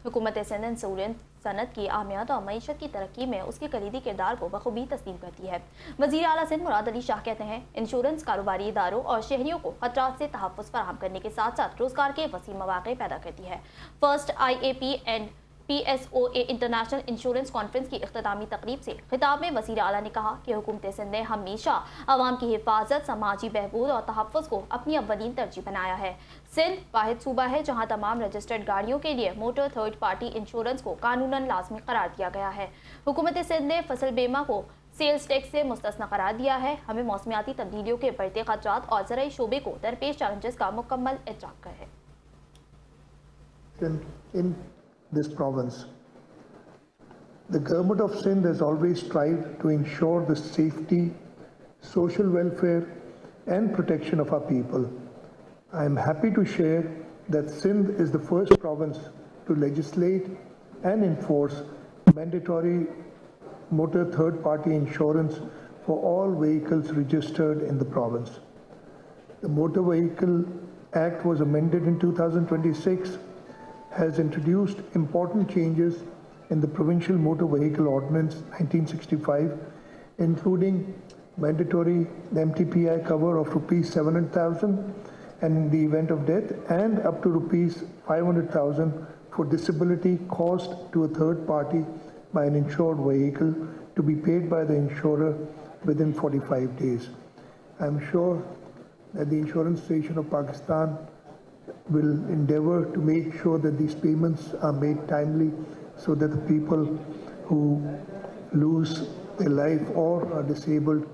हुकूमत सिंध इंश्योरेंस सनत की अहमियत और मईशत की तरक्की में उसके कलीदी किरदार को बखूबी तस्लीम करती है। वज़ीर आला सिंध मुराद अली शाह कहते हैं, इंश्योरेंस कारोबारी इदारों और शहरियों को खतरात से तहफ़्फ़ुज़ फराहम करने के साथ साथ रोजगार के वसी मौक़े पैदा करती है। First IAP and PSOA international insurance conference की इख्तितामी तकरीब से खिताब में वज़ीर आला ने कहा कि हुकूमत सिंध ने हमेशा अवाम की हिफाजत, समाजी बहबूद और तहफ़्फ़ुज़ को अपनी अव्वलीन तरजीह बनाया है। सिंध वाहिद सूबा है जहाँ तमाम रजिस्टर्ड गाड़ियों के लिए मोटर थर्ड पार्टी इंश्योरेंस को कानूनन लाजमी करार दिया गया है। हुकूमत सिंध ने फसल बीमा को सेल्स टैक्स से मुस्तस्ना करार दिया है। हमें मौसमियाती तब्दीलियों के बढ़ते खतरात और ज़राई शोबे को दरपेश चैलेंजेस का मुकम्मल इदराक है। In this province, the government of Sindh has always strived to ensure the safety, social welfare and protection of our people. I am happy to share that Sindh is the first province to legislate and enforce mandatory motor third-party insurance for all vehicles registered in the province. The Motor Vehicle Act was amended in 2026, has introduced important changes in the Provincial Motor Vehicle Ordinance 1965, including mandatory MTPI cover of rupees 700,000 and in the event of death, and up to rupees 500,000 for disability caused to a third party by an insured vehicle to be paid by the insurer within 45 days. I am sure that the Insurance Association of Pakistan will endeavor to make sure that these payments are made timely so that the people who lose their life or are disabled